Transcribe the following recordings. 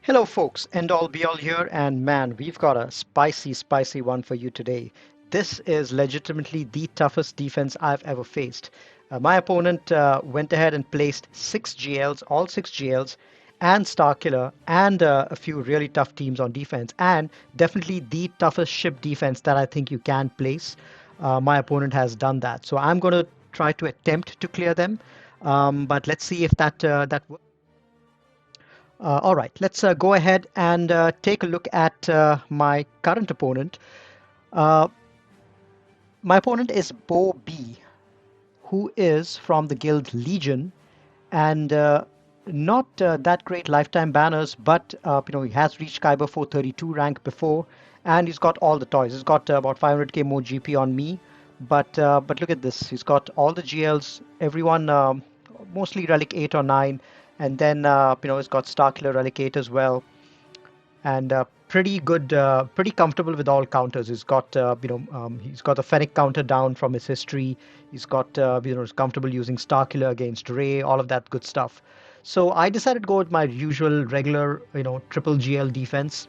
Hello, folks, end all be all here, and man, we've got a spicy one for you today. This is legitimately the toughest defense I've ever faced. My opponent went ahead and placed six GLs, all six GLs, and Starkiller, and a few really tough teams on defense, and definitely the toughest ship defense that I think you can place. My opponent has done that, so I'm going to try to attempt to clear them, but let's see if that works. All right, let's go ahead and take a look at my current opponent. Uh, my opponent is Bo B, who is from the guild Legion, and not that great lifetime banners, but he has reached Kyber 432 rank before, and he's got all the toys. He's got about 500k more GP on me, but look at this. He's got all the GLs, everyone mostly relic 8 or 9, and then he's got Starkiller relic 8 as well, and pretty good, pretty comfortable with all counters. He's got the Fennec counter down from his history. He's got, he's comfortable using Starkiller against Ray, all of that good stuff. So I decided to go with my usual regular, triple GL defense.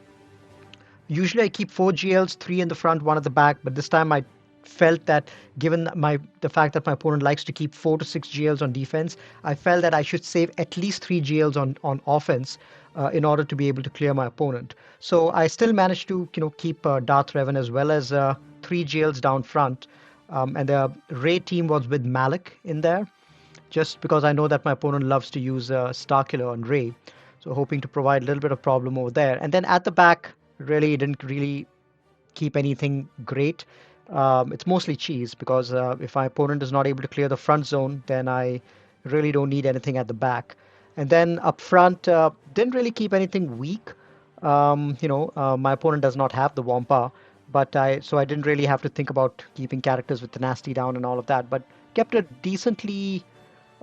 Usually I keep four GLs, three in the front, one at the back, but this time I felt that given the fact that my opponent likes to keep 4 to 6 GLs on defense, I felt that I should save at least 3 GLs on offense in order to be able to clear my opponent. So I still managed to keep Darth Revan as well as 3 GLs down front, and the Ray team was with Malik in there, just because I know that my opponent loves to use Starkiller on Ray. So hoping to provide a little bit of problem over there. And then at the back, really didn't really keep anything great. It's mostly cheese because if my opponent is not able to clear the front zone, then I really don't need anything at the back. And then up front, didn't really keep anything weak. My opponent does not have the Wampa, but I didn't really have to think about keeping characters with the nasty down and all of that. But kept a decently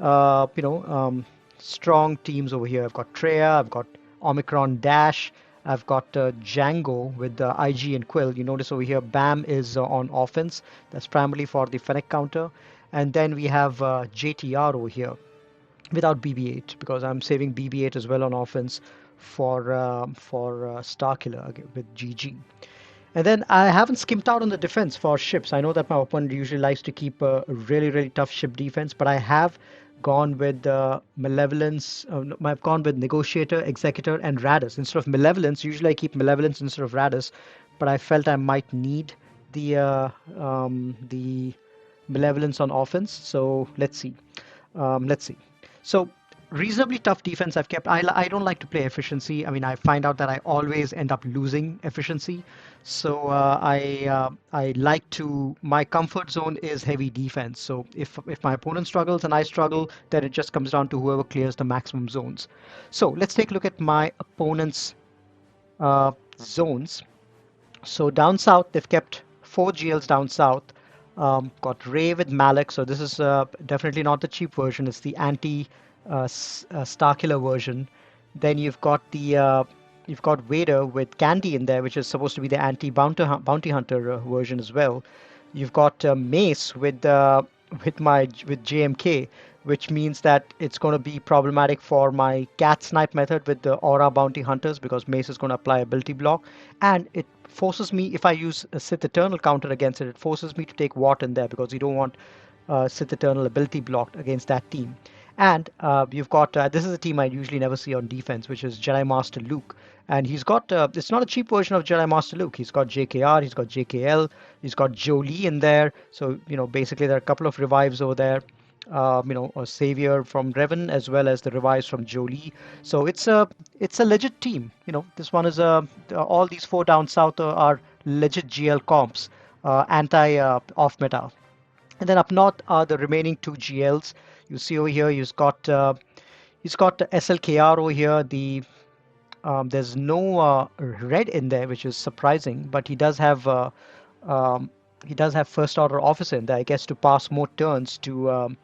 uh, you know, um, strong teams over here. I've got Treya, I've got Omicron Dash, I've got Django with IG and Quill. You notice over here, Bam is on offense. That's primarily for the Fennec counter. And then we have JTR over here without BB-8 because I'm saving BB-8 as well on offense for Starkiller with GG. And then I haven't skimped out on the defense for ships. I know that my opponent usually likes to keep a really tough ship defense, but I have gone with Malevolence. I've gone with Negotiator, Executor, and Radis. Instead of Malevolence, usually I keep Malevolence instead of Radis, but I felt I might need the Malevolence on offense. So let's see. Let's see. So reasonably tough defense I've kept. I don't like to play efficiency. I mean, I find out that I always end up losing efficiency. So I like to, my comfort zone is heavy defense. So if my opponent struggles and I struggle, then it just comes down to whoever clears the maximum zones. So let's take a look at my opponent's zones. So down south, they've kept four GLs down south. Got Ray with Malik. So this is definitely not the cheap version. It's the anti Starkiller version. Then you've got Vader with Candy in there, which is supposed to be the anti Bounty Hunter version as well. You've got Mace with JMK, which means that it's going to be problematic for my cat snipe method with the aura bounty hunters because Mace is going to apply ability block, and it forces me, if I use a Sith Eternal counter against it, it forces me to take Watt in there because you don't want Sith Eternal ability blocked against that team. And you've got this is a team I usually never see on defense, which is Jedi Master Luke. And he's got it's not a cheap version of Jedi Master Luke. He's got JKR, he's got JKL, he's got Jolie in there. So basically there are a couple of revives over there. A savior from Revan as well as the revives from Jolie. So it's a legit team. This one is all these four down south are legit GL comps, anti off meta. And then up north are the remaining two GLs. You see over here, he's got SLKR over here. There's no red in there, which is surprising, but he does have first order officer in there, I guess, to pass more turns to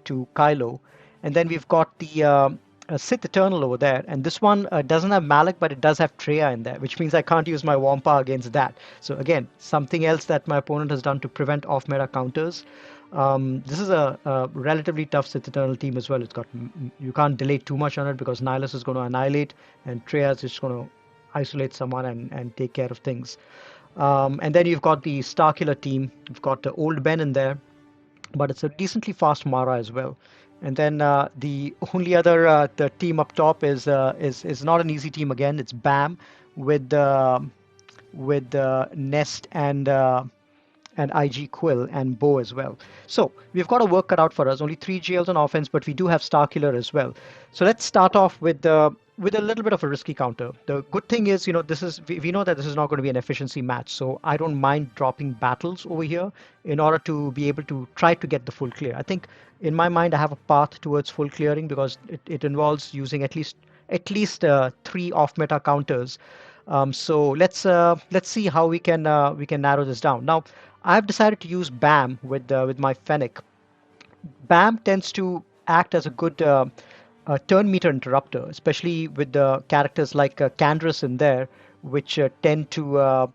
Kylo. And then we've got the Sith Eternal over there, and this one doesn't have Malik, but it does have Treya in there, which means I can't use my Wampa against that. So again, something else that my opponent has done to prevent off-meta counters. This is a relatively tough Sith Eternal team as well. It's got you can't delay too much on it because Nihilus is going to annihilate, and Treya is just going to isolate someone and take care of things. And then you've got the Starkiller team. You've got Old Ben in there, but it's a decently fast Mara as well. And then the only other the team up top is not an easy team again. It's BAM with Nest and IG Quill and Bo as well. So we've got a work cut out for us. Only 3 GLs on offense, but we do have Starkiller as well. So let's start off with a little bit of a risky counter. The good thing is, we know that this is not going to be an efficiency match, so I don't mind dropping battles over here in order to be able to try to get the full clear. I think in my mind I have a path towards full clearing because it involves using at least 3 off meta counters. So let's see how we can narrow this down. Now I've decided to use BAM with my Fennec. BAM tends to act as a good turn meter interrupter, especially with the characters like Candrass in there, which tend to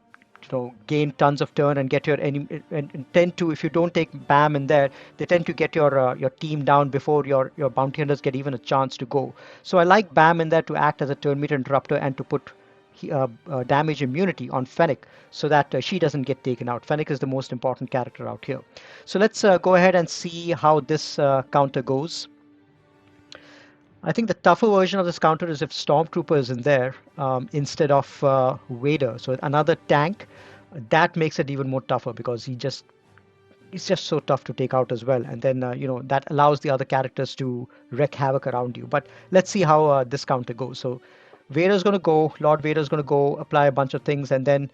gain tons of turn and get your enemy and tend to, if you don't take BAM in there, they tend to get your team down before your bounty hunters get even a chance to go. So I like BAM in there to act as a turn meter interrupter and to put damage immunity on Fennec so that she doesn't get taken out. Fennec is the most important character out here. So let's go ahead and see how this counter goes. I think the tougher version of this counter is if Stormtrooper is in there instead of Vader. So another tank, that makes it even more tougher because he's just so tough to take out as well. And then that allows the other characters to wreak havoc around you. But let's see how this counter goes. So Vader's going to go, Lord Vader's going to go apply a bunch of things, and then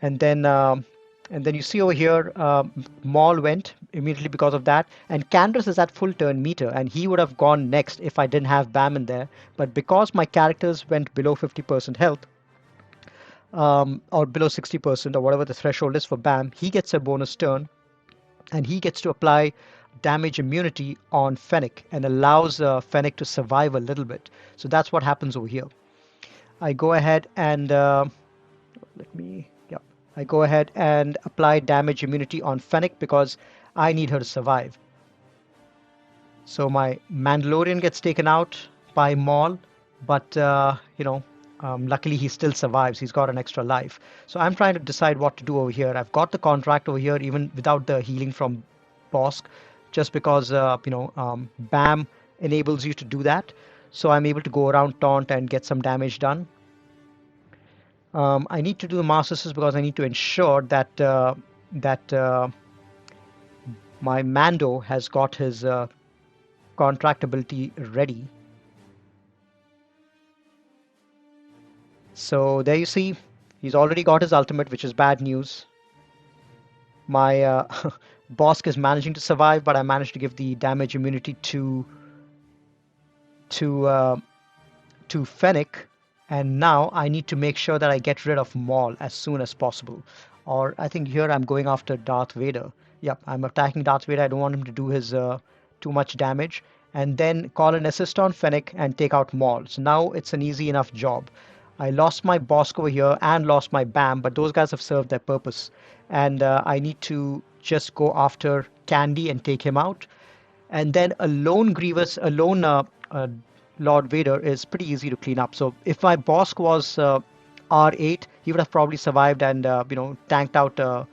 you see over here, Maul went immediately because of that. And Candrass is at full turn meter, and he would have gone next if I didn't have BAM in there. But because my characters went below 50% health, or below 60%, or whatever the threshold is for BAM, he gets a bonus turn, and he gets to apply damage immunity on Fennec and allows Fennec to survive a little bit. So that's what happens over here. I go ahead and I go ahead and apply damage immunity on Fennec because I need her to survive. So my Mandalorian gets taken out by Maul, but luckily he still survives. He's got an extra life. So I'm trying to decide what to do over here. I've got the contract over here even without the healing from Bosk, just because BAM enables you to do that. So I'm able to go around taunt and get some damage done. I need to do the Master Assist because I need to ensure that my Mando has got his contract ability ready. So there you see, he's already got his ultimate, which is bad news. My Bosk is managing to survive, but I managed to give the damage immunity to Fennec, and now I need to make sure that I get rid of Maul as soon as possible. Or I think here I'm going after Darth Vader. Yep, I'm attacking Darth Vader. I don't want him to do his too much damage, and then call an assist on Fennec and take out Maul. So now it's an easy enough job. I lost my Bosk over here and lost my BAM, but those guys have served their purpose. And I need to just go after Candy and take him out. And then a lone Grievous, a lone Lord Vader is pretty easy to clean up. So if my Bosk was R8, he would have probably survived and tanked out a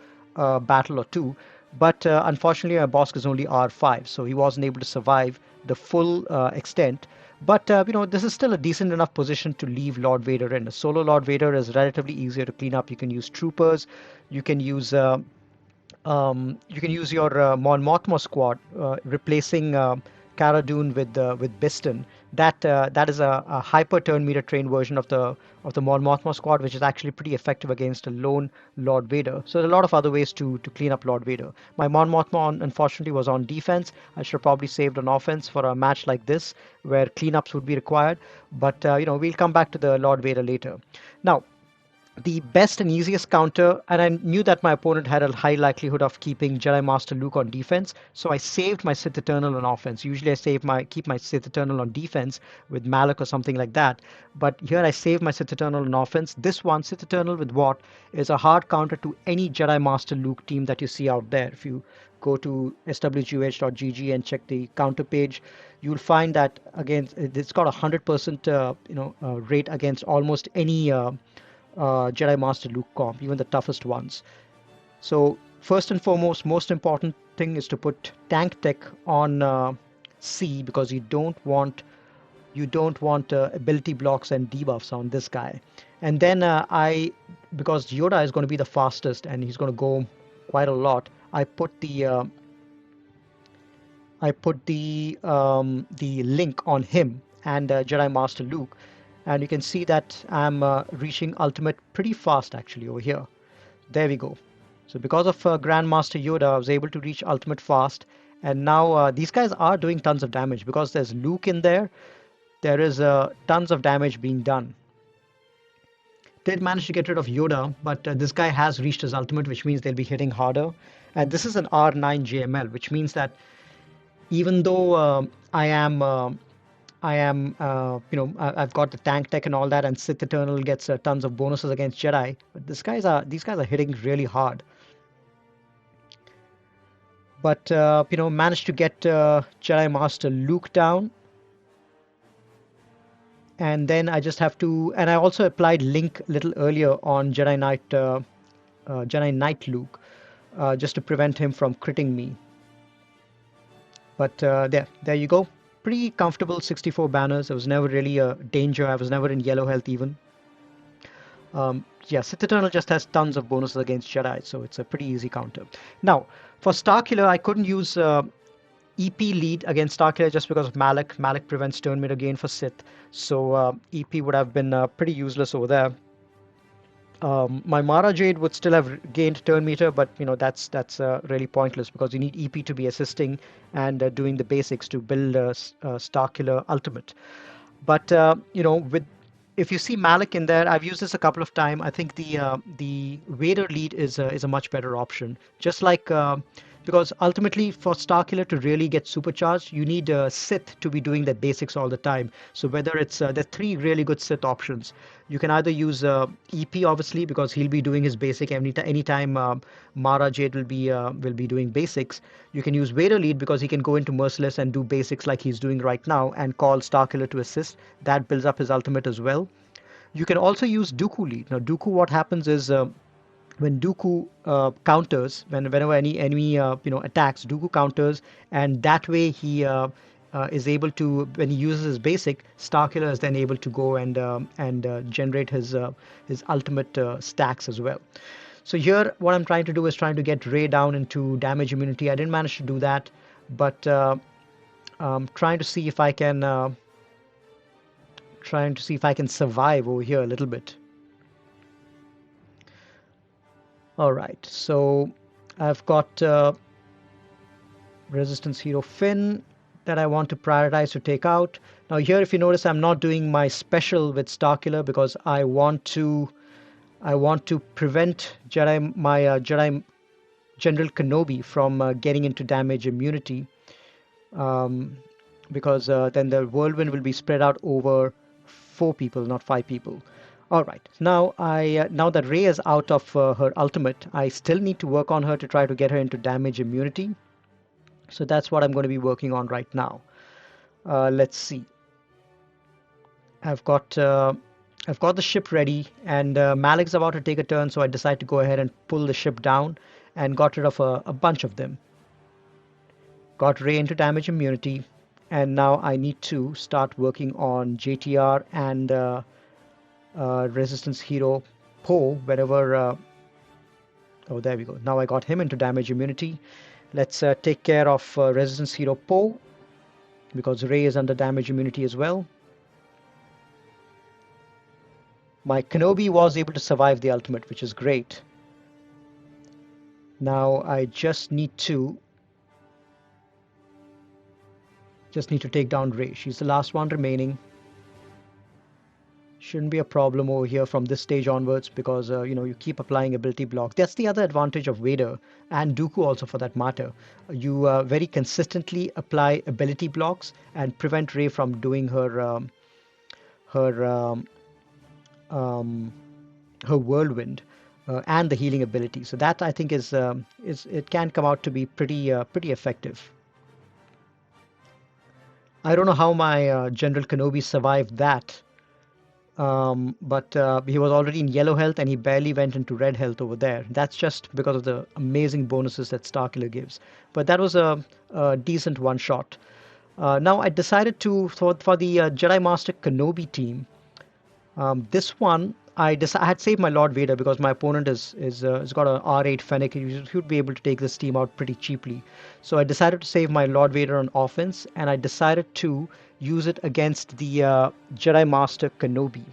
battle or two. But unfortunately, my Bosk is only R5, so he wasn't able to survive the full extent. But this is still a decent enough position to leave Lord Vader in. A solo Lord Vader is relatively easier to clean up. You can use troopers, you can use your Mon Mothma squad, replacing Cara Dune with Biston. That is a hyper turn meter trained version of the Mon Mothma squad, which is actually pretty effective against a lone Lord Vader. So there are a lot of other ways to clean up Lord Vader. My Mon Mothma unfortunately was on defense. I should have probably saved on offense for a match like this where cleanups would be required. But we'll come back to the Lord Vader later. Now, The best and easiest counter, and I knew that my opponent had a high likelihood of keeping Jedi Master Luke on defense, so I saved my Sith Eternal on offense. Usually I keep my Sith Eternal on defense with Malak or something like that, but here I save my Sith Eternal on offense. This one, Sith Eternal with Wat, is a hard counter to any Jedi Master Luke team that you see out there. If you go to swgh.gg and check the counter page, you'll find that again it's got 100% rate against almost any Jedi Master Luke comp, even the toughest ones. So first and foremost, most important thing is to put tank tech on C, because you don't want ability blocks and debuffs on this guy. And then because Yoda is going to be the fastest and he's going to go quite a lot, I put the link on him and Jedi Master Luke, and you can see that I'm reaching ultimate pretty fast actually over here. There we go. So because of Grandmaster Yoda, I was able to reach ultimate fast, and now these guys are doing tons of damage because there's Luke in there. There is tons of damage being done. Did manage to get rid of Yoda, but this guy has reached his ultimate, which means they'll be hitting harder. And this is an R9 JML, which means that even though I've got the tank tech and all that, and Sith Eternal gets tons of bonuses against Jedi, but these guys are hitting really hard. But managed to get Jedi Master Luke down, and then I just have to, and I also applied Link a little earlier on Jedi Knight Luke, just to prevent him from critting me. But there you go. Pretty comfortable 64 banners. It was never really a danger. I was never in yellow health even. Yeah, Sith Eternal just has tons of bonuses against Jedi, so it's a pretty easy counter. Now, for Starkiller, I couldn't use EP lead against Starkiller just because of Malak. Malak prevents turn meter gain for Sith, so EP would have been pretty useless over there. My Mara Jade would still have gained turn meter, but that's really pointless because you need EP to be assisting and doing the basics to build a Starkiller ultimate. But with if you see Malik in there, I've used this a couple of times. I think the Vader lead is a much better option. Just like because ultimately for Starkiller to really get supercharged, you need Sith to be doing the basics all the time. So whether it's there's three really good Sith options. You can either use EP obviously because he'll be doing his basic anytime Mara Jade will be doing basics. You can use Vader lead because he can go into Merciless and do basics like he's doing right now and call Starkiller to assist. That builds up his ultimate as well. You can also use Dooku lead. Now Dooku, what happens is when Dooku counters, whenever any enemy attacks, Dooku counters, and that way he is able to, when he uses his basic, Starkiller is then able to go and generate his ultimate stacks as well. So here, what I'm trying to do is trying to get Rey down into damage immunity. I didn't manage to do that, but trying to see if I can survive over here a little bit. All right, so I've got Resistance Hero Finn that I want to prioritize to take out. Now here, if you notice, I'm not doing my special with Starkiller because I want to prevent Jedi General Kenobi from getting into damage immunity, because then the whirlwind will be spread out over 4 people, not 5 people. All right, now now that Rey is out of her ultimate, I still need to work on her to try to get her into damage immunity. So that's what I'm going to be working on right now. Let's see. I've got the ship ready, and Malik's about to take a turn, so I decide to go ahead and pull the ship down, and got rid of a bunch of them. Got Rey into damage immunity, and now I need to start working on JTR and Resistance Hero Poe whenever. Oh, there we go. Now I got him into damage immunity. Let's take care of Resistance Hero Poe because Rey is under damage immunity as well. My Kenobi was able to survive the ultimate, which is great. Now I just need to take down Rey. She's the last one remaining. Shouldn't be a problem over here from this stage onwards because you keep applying ability block. That's the other advantage of Vader and Dooku also for that matter. You very consistently apply ability blocks and prevent Rey from doing her um, her whirlwind and the healing ability. So that I think is it can come out to be pretty effective. I don't know how my General Kenobi survived that. But he was already in yellow health and he barely went into red health over there. That's just because of the amazing bonuses that Starkiller gives. But that was a decent one shot. Now I decided to for the Jedi Master Kenobi team. This one I had saved my Lord Vader because my opponent is has got a R8 Fennec. He should be able to take this team out pretty cheaply. So I decided to save my Lord Vader on offense, and I decided to use it against the Jedi Master Kenobi.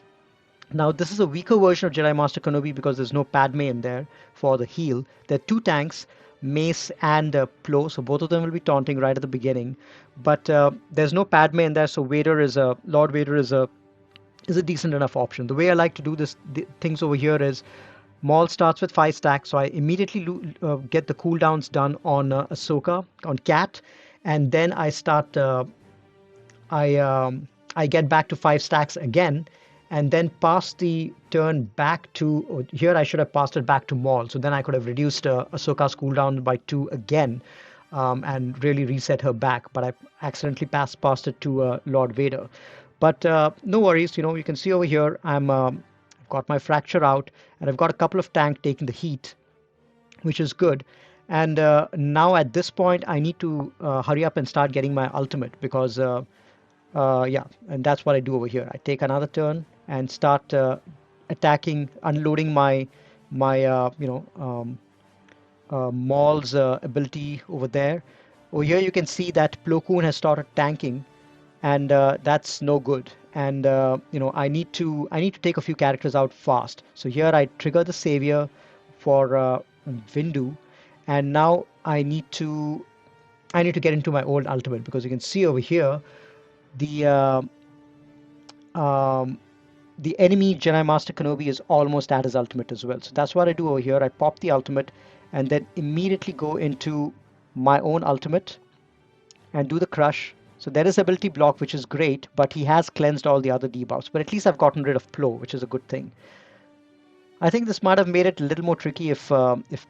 Now this is a weaker version of Jedi Master Kenobi because there's no Padme in there for the heal. There are two tanks, Mace and Plo, so both of them will be taunting right at the beginning. But there's no Padme in there, so Lord Vader is a decent enough option. The way I like to do things over here is Maul starts with 5 stacks, so I immediately get the cooldowns done on Ahsoka, on Cat, and then I get back to 5 stacks again, and then pass the turn back to here. I should have passed it back to Maul, so then I could have reduced Ahsoka's cooldown by 2 again, and really reset her back. But I accidentally passed it to Lord Vader. But no worries, you can see over here I've got my fracture out, and I've got a couple of tanks taking the heat, which is good. And now at this point, I need to hurry up and start getting my ultimate because yeah, and that's what I do over here. I take another turn and start attacking, unloading my Maul's ability over there. Over here, you can see that Plo Koon has started tanking, and that's no good. And I need to take a few characters out fast. So here I trigger the Savior for Windu, and now I need to get into my old ultimate because you can see over here the the enemy Jedi Master Kenobi is almost at his ultimate as well. So that's what I do over here. I pop the ultimate and then immediately go into my own ultimate and do the crush. So there is ability block, which is great, but he has cleansed all the other debuffs. But at least I've gotten rid of Plo, which is a good thing. I think this might have made it a little more tricky if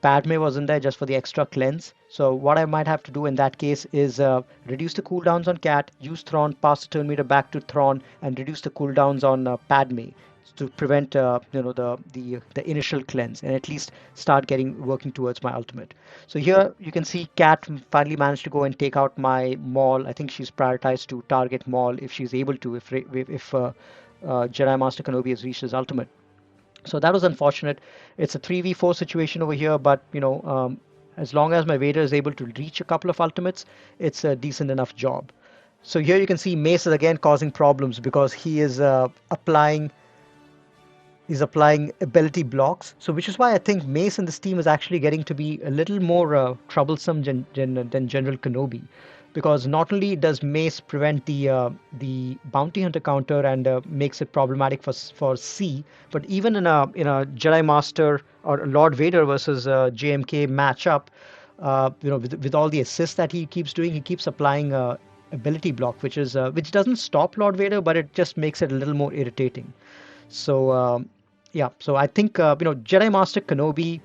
Padme was in there just for the extra cleanse. So what I might have to do in that case is reduce the cooldowns on Cat, use Thrawn, pass the turn meter back to Thrawn, and reduce the cooldowns on Padme to prevent the initial cleanse and at least start working towards my ultimate. So here you can see Cat finally managed to go and take out my Maul. I think she's prioritized to target Maul if she's able to, if Jedi Master Kenobi has reached his ultimate. So that was unfortunate. It's a 3v4 situation over here, but as long as my Vader is able to reach a couple of ultimates, it's a decent enough job. So here you can see Mace is again causing problems because he is applying ability blocks. So which is why I think Mace in this team is actually getting to be a little more troublesome than General Kenobi, because not only does Mace prevent the bounty hunter counter and makes it problematic for C, but even in a Jedi Master or Lord Vader versus JMK matchup, with all the assists that he keeps doing, he keeps applying ability block, which doesn't stop Lord Vader, but it just makes it a little more irritating. So yeah, so I think Jedi Master Kenobi,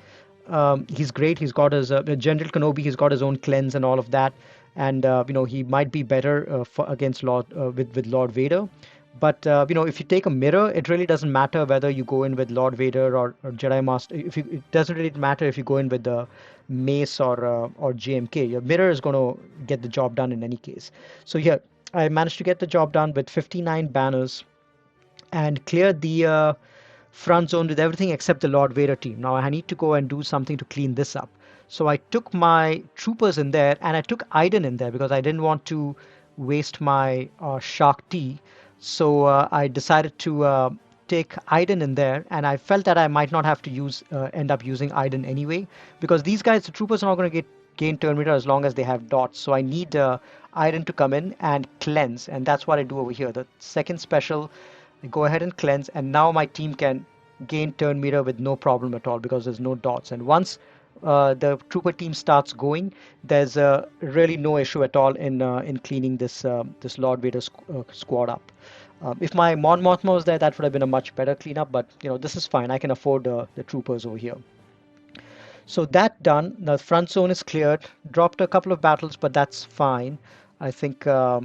he's great. He's got his General Kenobi. He's got his own cleanse and all of that, and he might be better against with Lord Vader. But if you take a mirror, it really doesn't matter whether you go in with Lord Vader or Jedi Master. It doesn't really matter if you go in with the Mace or JMK. Your mirror is going to get the job done in any case. So here, I managed to get the job done with 59 banners and cleared the front zone with everything except the Lord Vader team. Now I need to go and do something to clean this up. So I took my troopers in there and I took Iden in there because I didn't want to waste my Shark T. So I decided to take Iden in there, and I felt that I might not have to end up using Iden anyway, because these guys, the troopers, are not going to gain turn meter as long as they have dots. So I need Iden to come in and cleanse, and that's what I do over here. The second special I go ahead and cleanse, and now my team can gain turn meter with no problem at all because there's no dots. And once the trooper team starts going, there's really no issue at all in cleaning this Lord Vader squad up. If my Mon Mothma was there, that would have been a much better cleanup. But this is fine. I can afford the troopers over here. So that done, the front zone is cleared. Dropped a couple of battles, but that's fine. I think I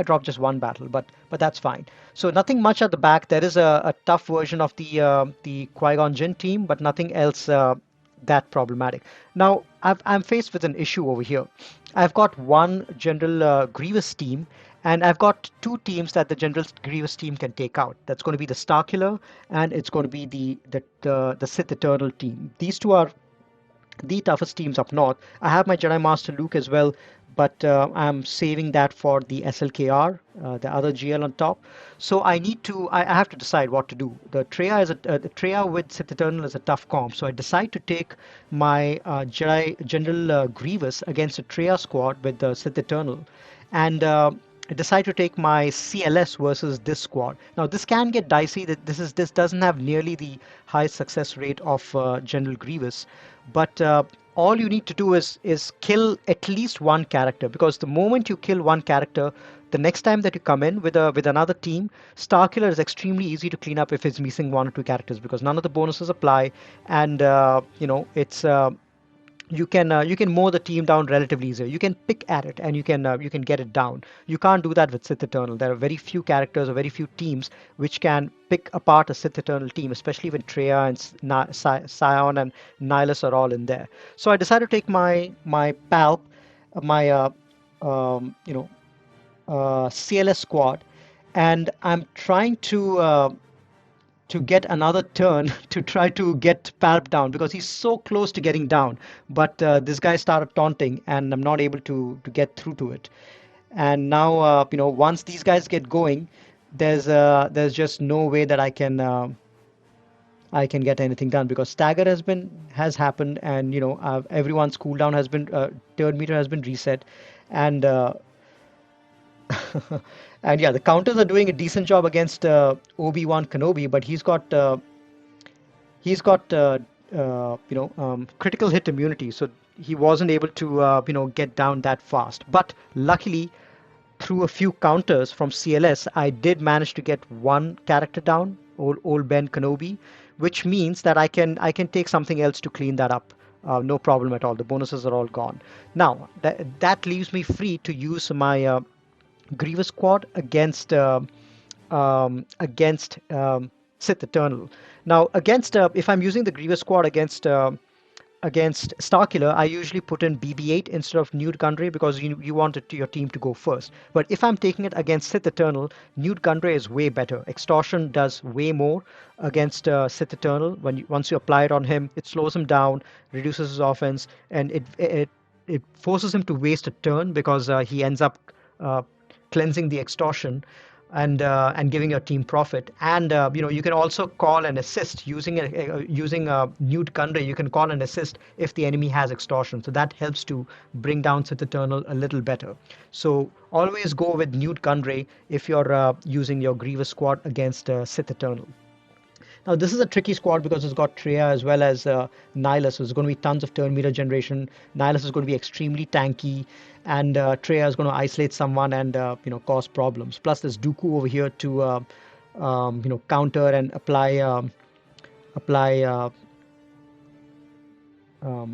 dropped just one battle, but that's fine. So nothing much at the back. There is a tough version of the Qui-Gon Jinn team, but nothing else that problematic. Now I'm faced with an issue over here. I've got one General Grievous team, and I've got two teams that the General Grievous team can take out. That's going to be the Starkiller, and it's going to be the Sith Eternal team. These two are the toughest teams up north. I have my Jedi Master Luke as well, but I'm saving that for the SLKR, the other GL on top. So I have to decide what to do. The Treya with Sith Eternal is a tough comp, so I decide to take my Jedi General Grievous against a Treya squad with the Sith Eternal, and I decide to take my CLS versus this squad. Now this can get dicey. That this doesn't have nearly the high success rate of General Grievous, but all you need to do is kill at least one character, because the moment you kill one character, the next time that you come in with another team, Starkiller is extremely easy to clean up if it's missing one or two characters, because none of the bonuses apply, and it's you can mow the team down relatively easier. You can pick at it and you can get it down. You can't do that with Sith Eternal. There are very few characters or very few teams which can pick apart a Sith Eternal team, especially when Treya and Sion and Nihilus are all in there. So I decided to take my PALP, my CLS squad, and I'm trying to get another turn to try to get Palp down, because he's so close to getting down. But this guy started taunting, and I'm not able to get through to it. And now, once these guys get going, there's just no way that I can get anything done, because stagger has happened, and everyone's cooldown has been turn meter has been reset, and and yeah, the counters are doing a decent job against Obi-Wan Kenobi, but he's got critical hit immunity, so he wasn't able to get down that fast. But luckily, through a few counters from CLS, I did manage to get one character down, old Ben Kenobi, which means that I can take something else to clean that up. No problem at all. The bonuses are all gone. Now that leaves me free to use my Grievous squad against Sith Eternal. Now, if I'm using the Grievous squad against Starkiller, I usually put in BB-8 instead of Newt Gunray, because you want your team to go first. But if I'm taking it against Sith Eternal, Newt Gunray is way better. Extortion does way more against Sith Eternal. Once you apply it on him, it slows him down, reduces his offense, and it forces him to waste a turn, because he ends up uh, cleansing the extortion and giving your team profit. And you can also call an assist using Newt Gunray. You can call an assist if the enemy has extortion, so that helps to bring down Sith Eternal a little better. So always go with Newt Gunray if you're using your Grievous squad against Sith Eternal. Now, this is a tricky squad because it's got Treya as well as Nihilus. So there's going to be tons of turn meter generation. Nihilus is going to be extremely tanky, and Treya is going to isolate someone and cause problems. Plus, there's Dooku over here to counter and apply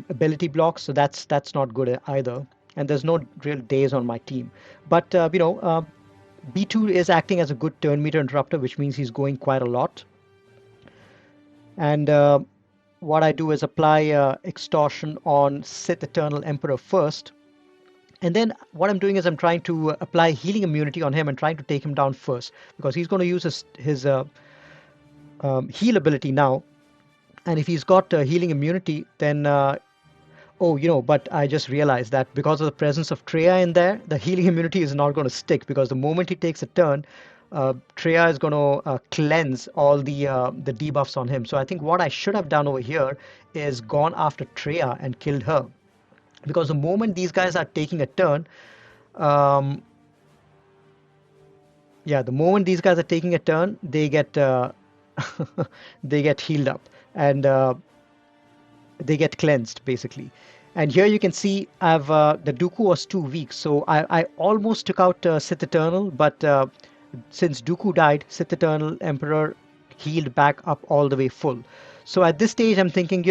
ability blocks. So that's not good either. And there's no real days on my team. But B2 is acting as a good turn meter interrupter, which means he's going quite a lot. And what I do is apply extortion on Sith Eternal Emperor first. And then what I'm doing is I'm trying to apply healing immunity on him and trying to take him down first, because he's going to use his heal ability now. And if he's got healing immunity, then but I just realized that because of the presence of Treya in there, the healing immunity is not going to stick, because the moment he takes a turn, Treya is going to cleanse all the debuffs on him. So I think what I should have done over here is gone after Treya and killed her, because the moment these guys are taking a turn, um, Yeah, the moment these guys are taking a turn, they get they get healed up, and they get cleansed basically. And here you can see I've the Dooku was too weak, so I almost took out Sith Eternal, but since Dooku died, Sith Eternal Emperor healed back up all the way full. So at this stage, I'm thinking,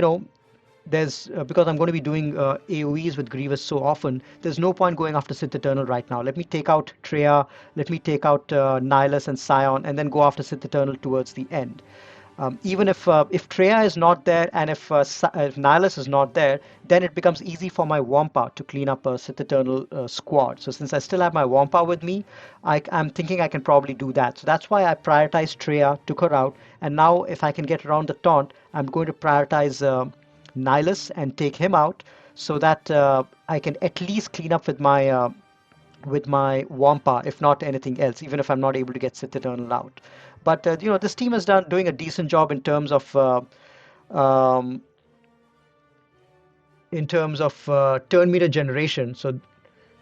there's because I'm going to be doing AOEs with Grievous so often, there's no point going after Sith Eternal right now. Let me take out Treya, let me take out Nihilus and Scion, and then go after Sith Eternal towards the end. Even if Treya is not there and if Nihilus is not there, then it becomes easy for my Wampa to clean up a Sith Eternal squad. So since I still have my Wampa with me, I'm thinking I can probably do that. So that's why I prioritized Treya, took her out, and now if I can get around the taunt, I'm going to prioritize Nihilus and take him out so that I can at least clean up with my Wampa, if not anything else, even if I'm not able to get Sith Eternal out. But this team has done doing a decent job um, in terms of turn meter generation. So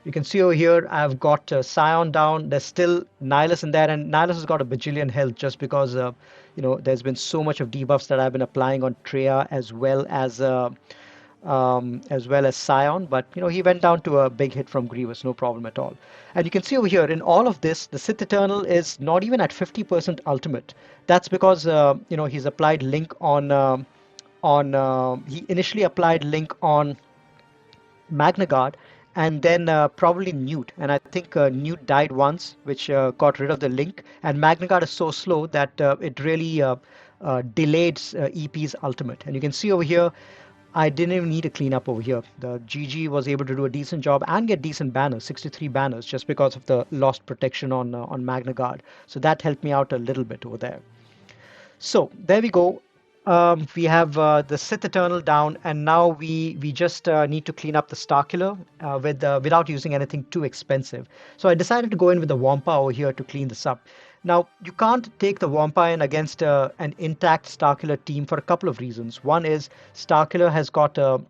you can see over here, I've got Scion down. There's still Nihilus in there, and Nihilus has got a bajillion health just because there's been so much of debuffs that I've been applying on Treya as well as Scion, but he went down to a big hit from Grievous, no problem at all. And you can see over here in all of this, the Sith Eternal is not even at 50% ultimate. That's because he's applied Link on he initially applied Link on Magna Guard, and then probably Newt. And I think Newt died once, which got rid of the link. And Magna Guard is so slow that it really delayed EP's ultimate. And you can see over here, I didn't even need a cleanup over here. The GG was able to do a decent job and get decent banners, 63 banners, just because of the lost protection on Magna Guard. So that helped me out a little bit over there. So there we go. We have the Sith Eternal down, and now we just need to clean up the Starkiller without using anything too expensive. So I decided to go in with the Wampa over here to clean this up. Now you can't take the Wampa in against an intact Starkiller team for a couple of reasons. One is Starkiller has got an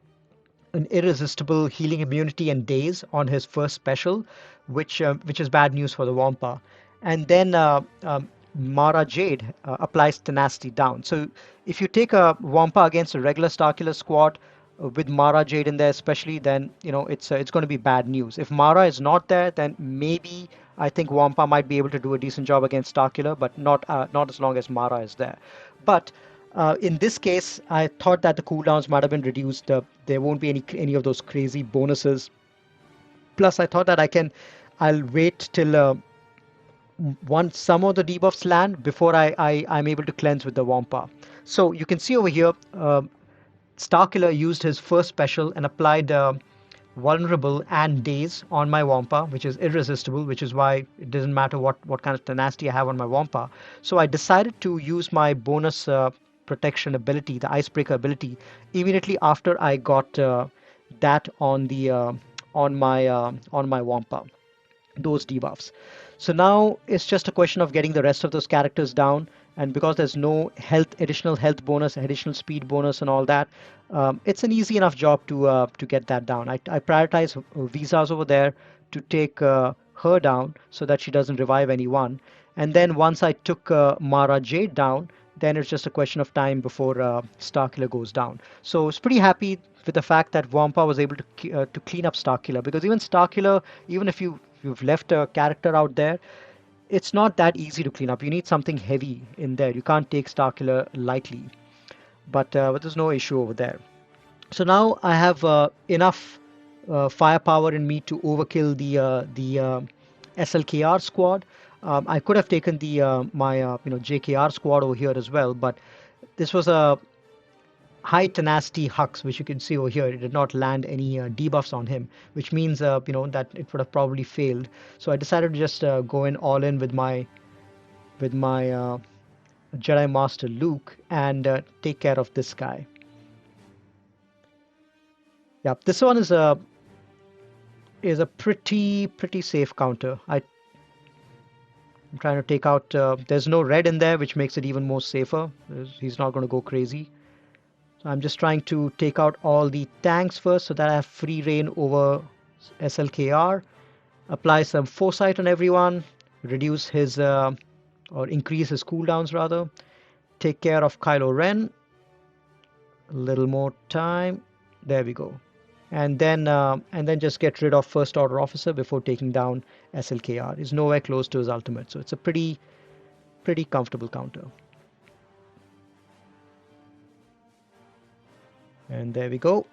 irresistible healing immunity and daze on his first special, which is bad news for the Wampa. And then Mara Jade applies tenacity down. So if you take a Wampa against a regular Starkiller squad with Mara Jade in there, especially, then it's going to be bad news. If Mara is not there, then maybe I think Wampa might be able to do a decent job against Starkiller, but not as long as Mara is there. But in this case, I thought that the cooldowns might have been reduced. There won't be any of those crazy bonuses. Plus, I thought that I'll wait till once some of the debuffs land before I'm able to cleanse with the Wampa. So you can see over here, Starkiller used his first special and applied vulnerable and daze on my Wampa, which is irresistible, which is why it doesn't matter what kind of tenacity I have on my Wampa. So I decided to use my bonus protection ability, the icebreaker ability, immediately after I got that on my Wampa, those debuffs. So now it's just a question of getting the rest of those characters down. And because there's no additional health bonus, additional speed bonus, and all that, it's an easy enough job to get that down. I prioritize visas over there to take her down so that she doesn't revive anyone. And then once I took Mara Jade down, then it's just a question of time before Starkiller goes down. So I was pretty happy with the fact that Wampa was able to clean up Starkiller, because even Starkiller, even if you've left a character out there, it's not that easy to clean up. You need something heavy in there. You can't take Starkiller lightly. But there's no issue over there. So now I have enough firepower in me to overkill the SLKR squad. I could have taken the my JKR squad over here as well, but this was a high tenacity Hux, which you can see over here. It did not land any debuffs on him, which means that it would have probably failed. So I decided to just go in all in with my Jedi Master Luke and take care of this guy. Yeah, this one is a pretty safe counter. I'm trying to take out. There's no red in there, which makes it even more safer. He's not going to go crazy. So I'm just trying to take out all the tanks first so that I have free reign over SLKR. Apply some foresight on everyone. reduce his or increase his cooldowns rather. Take care of Kylo Ren. A little more time. There we go. And then just get rid of First Order Officer before taking down SLKR. He's nowhere close to his ultimate, so it's a pretty comfortable counter. And there we go.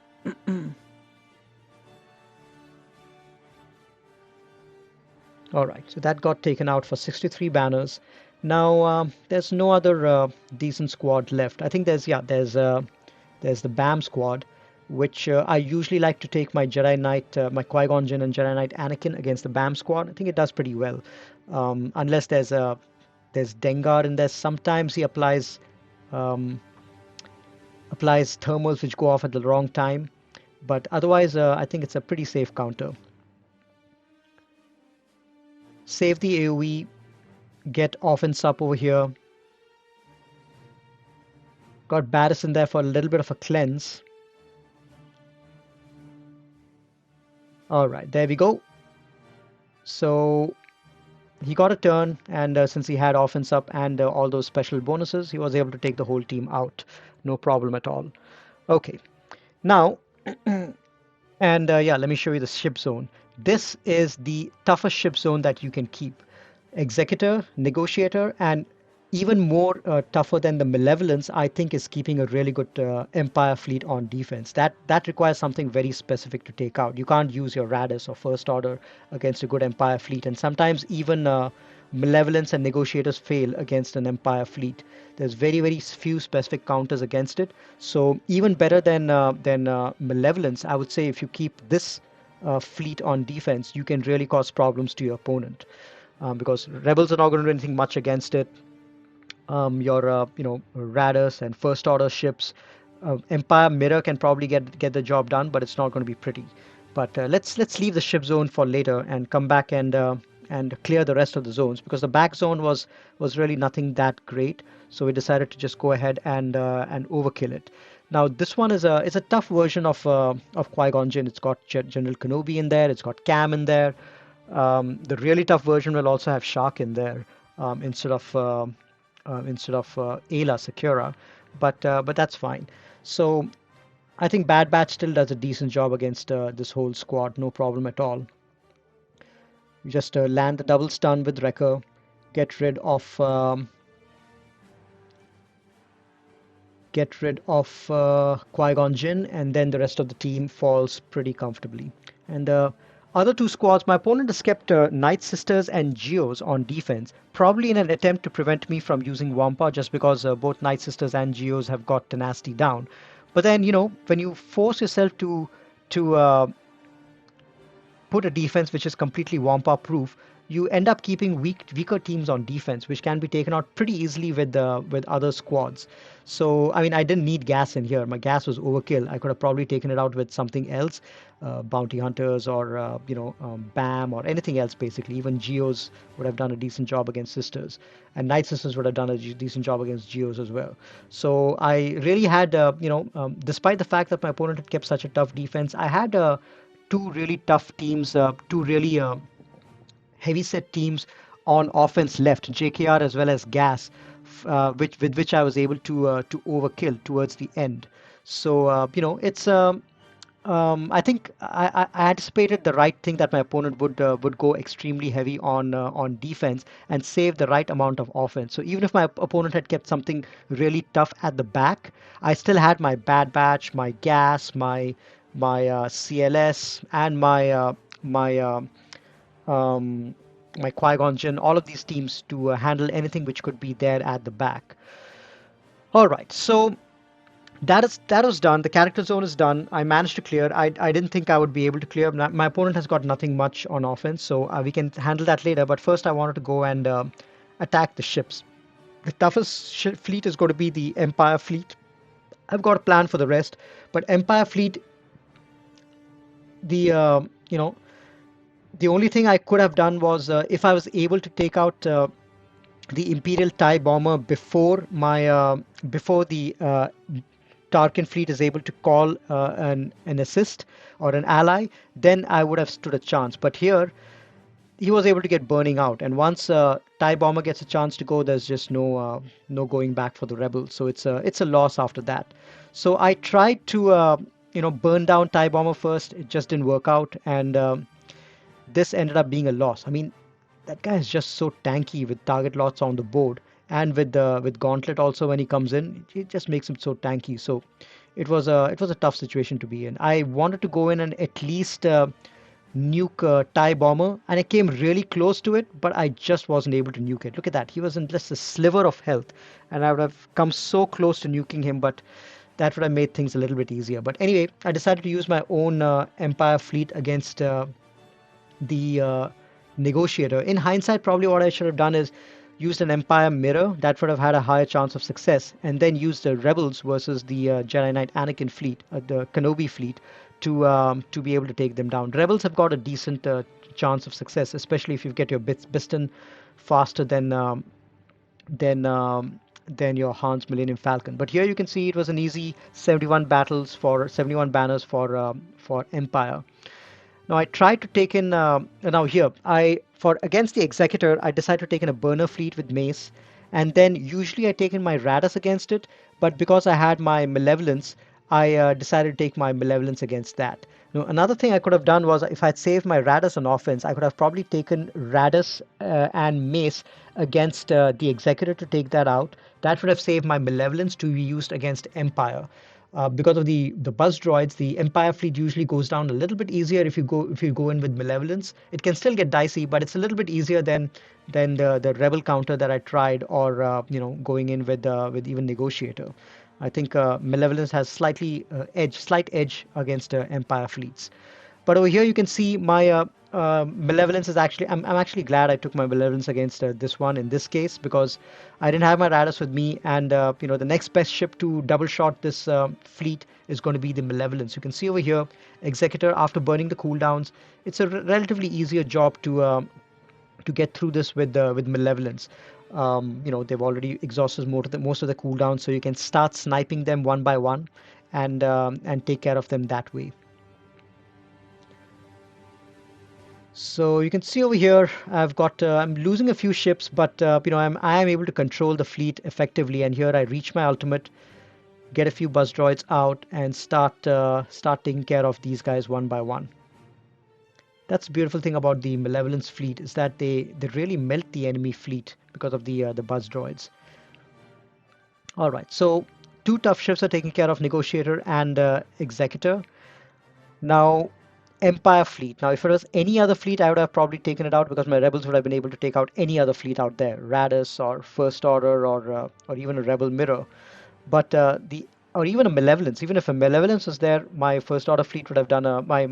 All right, so that got taken out for 63 banners. Now there's no other decent squad left. I think there's the BAM squad, which I usually like to take my Jedi Knight, my Qui-Gon Jinn and Jedi Knight Anakin against the BAM squad. I think it does pretty well, unless there's Dengar in there. Sometimes he um, applies thermals which go off at the wrong time, but otherwise I think it's a pretty safe counter. Save the AoE, get offense up over here. Got Barris in there for a little bit of a cleanse. All right, there we go. So he got a turn, and since he had offense up and all those special bonuses, he was able to take the whole team out. No problem at all. Okay, now, and yeah, let me show you the ship zone. This is the toughest ship zone that you can keep. Executor, Negotiator, and even more tougher than the Malevolence, I think, is keeping a really good Empire fleet on defense. That requires something very specific to take out. You can't use your Radis or First Order against a good Empire fleet, and sometimes even Malevolence and Negotiators fail against an Empire fleet. There's very few specific counters against it. So even better than Malevolence, I would say if you keep this fleet on defense, you can really cause problems to your opponent. Because rebels are not going to do anything much against it. Your Radis and First Order ships, Empire Mirror can probably get the job done, but it's not going to be pretty. But let's leave the ship zone for later and come back and clear the rest of the zones, because the back zone was really nothing that great. So we decided to just go ahead and overkill it. Now this one is a tough version of Qui-Gon Jinn. It's got General Kenobi in there. It's got Cam in there. The really tough version will also have Shark in there instead of Ayla Secura, but that's fine. So I think Bad Batch still does a decent job against this whole squad, no problem at all. You just land the double stun with Wrecker, get rid of Qui-Gon Jinn, and then the rest of the team falls pretty comfortably. And the other two squads, my opponent has kept Night Sisters and Geos on defense, probably in an attempt to prevent me from using Wampa, just because both Night Sisters and Geos have got tenacity down. But then, when you force yourself to put a defense which is completely Wampa proof, you end up keeping weaker teams on defense, which can be taken out pretty easily with other squads. So I mean, I didn't need gas in here. My gas was overkill. I could have probably taken it out with something else, bounty hunters or BAM or anything else. Basically, even Geos would have done a decent job against Sisters, and Night Sisters would have done a decent job against Geos as well. So I really had, despite the fact that my opponent had kept such a tough defense, I had two really tough teams, two really heavy set teams on offense left, JKR as well as Gas, which I was able to overkill towards the end. So it's I think I anticipated the right thing, that my opponent would go extremely heavy on defense and save the right amount of offense. So even if my opponent had kept something really tough at the back, I still had my Bad Batch, my Gas, my CLS, and my Qui-Gon Jinn, all of these teams to handle anything which could be there at the back. All right, so that was done. The character zone is done. I managed to clear. I didn't think I would be able to clear. My opponent has got nothing much on offense, so we can handle that later. But first, I wanted to go and attack the ships. The toughest fleet is going to be the Empire fleet. I've got a plan for the rest, but Empire fleet, the the only thing I could have done was, if I was able to take out the Imperial TIE bomber before the Tarkin fleet is able to call an assist or an ally, then I would have stood a chance. But here, he was able to get burning out. And once TIE bomber gets a chance to go, there's just no going back for the rebels. So it's a loss after that. So I tried to burn down TIE bomber first. It just didn't work out, and this ended up being a loss. I mean, that guy is just so tanky with target lots on the board, and with Gauntlet also when he comes in, it just makes him so tanky. So it was a tough situation to be in. I wanted to go in and at least nuke TIE bomber, and I came really close to it, but I just wasn't able to nuke it. Look at that, he was in just a sliver of health, and I would have come so close to nuking him, but that would have made things a little bit easier. But anyway, I decided to use my own Empire fleet against the negotiator. In hindsight, probably what I should have done is used an Empire mirror. That would have had a higher chance of success, and then used the Rebels versus the Jedi Knight Anakin fleet, the Kenobi fleet, to be able to take them down. Rebels have got a decent chance of success, especially if you get your Biston faster than your Han's Millennium Falcon. But here you can see it was an easy 71 banners for Empire. Now I tried to take in now here I for against the Executor I decided to take in a burner fleet with mace, and then usually I take in my Radis against it, but because I had my Malevolence, I decided to take my Malevolence against that. Now another thing I could have done was, if I'd saved my Radis on offense, I could have probably taken Radis and mace against the Executor to take that out. That would have saved my Malevolence to be used against Empire. Because of the buzz droids, the Empire fleet usually goes down a little bit easier if you go in with Malevolence. It can still get dicey, but it's a little bit easier than the Rebel counter that I tried, or going in with even Negotiator. I think Malevolence has slight edge against Empire fleets. But over here you can see my Malevolence is actually, I'm actually glad I took my Malevolence against this one in this case, because I didn't have my Radis with me, and the next best ship to double shot this fleet is going to be the Malevolence. You can see over here, Executor, after burning the cooldowns, it's a relatively easier job to get through this with Malevolence. They've already exhausted most of the cooldowns, so you can start sniping them one by one, and take care of them that way. So you can see over here, I'm losing a few ships, but I am able to control the fleet effectively. And here I reach my ultimate, get a few buzz droids out, and start taking care of these guys one by one. That's the beautiful thing about the Malevolence fleet, is that they really melt the enemy fleet because of the buzz droids. All right, so two tough ships are taking care of Negotiator and Executor. Now, Empire fleet. Now, if it was any other fleet, I would have probably taken it out, because my rebels would have been able to take out any other fleet out there, Radis or First Order, or even a Rebel Mirror. But the or even a Malevolence. Even if a Malevolence was there, my First Order fleet would have done a my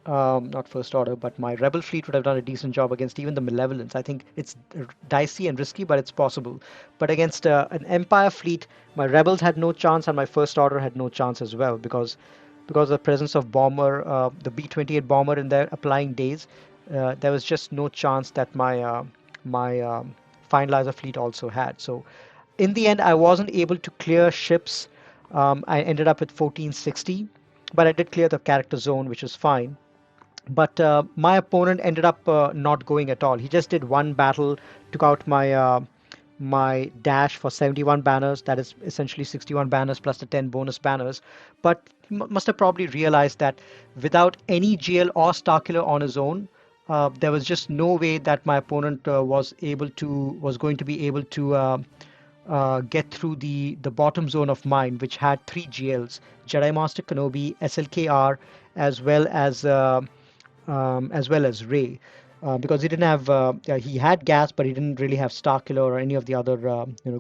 not First Order, but my Rebel fleet would have done a decent job against even the Malevolence. I think it's dicey and risky, but it's possible. But against an Empire fleet, my Rebels had no chance, and my First Order had no chance as well, because of the presence of bomber, the B-28 bomber in there applying daze, there was just no chance that my finalizer fleet also had. So in the end, I wasn't able to clear ships. I ended up with 1460, but I did clear the character zone, which was fine. But my opponent ended up not going at all. He just did one battle, took out my dash for 71 banners. That is essentially 61 banners plus the 10 bonus banners. But he must have probably realized that without any GL or Starkiller on his own, there was just no way that my opponent was going to be able to get through the bottom zone of mine, which had three GLs: Jedi Master Kenobi, SLKR, as well as Ray. Because he didn't have, he had gas, but he didn't really have Starkiller or any of the other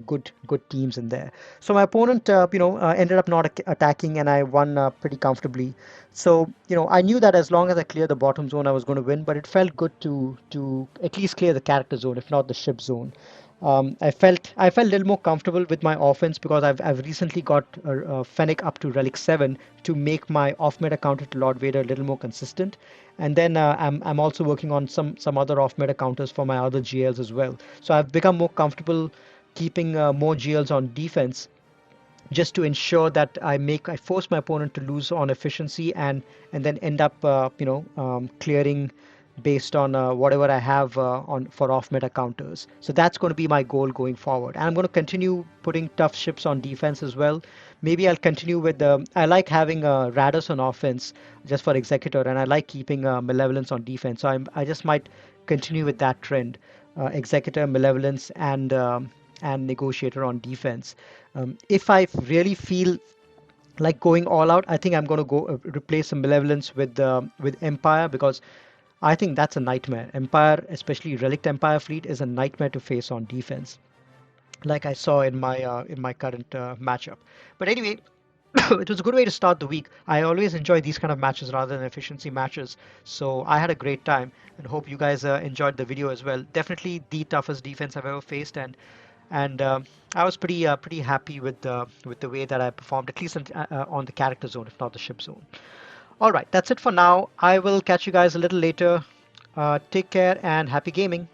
good teams in there. So my opponent ended up not attacking, and I won pretty comfortably. So I knew that as long as I cleared the bottom zone, I was going to win. But it felt good to at least clear the character zone, if not the ship zone. I felt a little more comfortable with my offense, because I've recently got Fennec up to Relic 7 to make my off-meta counter to Lord Vader a little more consistent. And then I'm also working on some other off-meta counters for my other GLs as well. So I've become more comfortable keeping more GLs on defense, just to ensure that I force my opponent to lose on efficiency, and then end up clearing based on whatever I have on for off meta counters. So that's going to be my goal going forward. And I'm going to continue putting tough ships on defense as well. Maybe I'll continue with I like having Radus on offense just for Executor, and I like keeping Malevolence on defense. So I just might continue with that trend. Executor, Malevolence, and Negotiator on defense. If I really feel like going all out, I think I'm going to go replace some Malevolence with Empire, because I think that's a nightmare. Empire, especially Relict Empire fleet, is a nightmare to face on defense, like I saw in my current matchup. But anyway, it was a good way to start the week. I always enjoy these kind of matches rather than efficiency matches. So I had a great time, and hope you guys enjoyed the video as well. Definitely the toughest defense I've ever faced, and I was pretty happy with the way that I performed, at least on the character zone, if not the ship zone. All right, that's it for now. I will catch you guys a little later. Take care and happy gaming.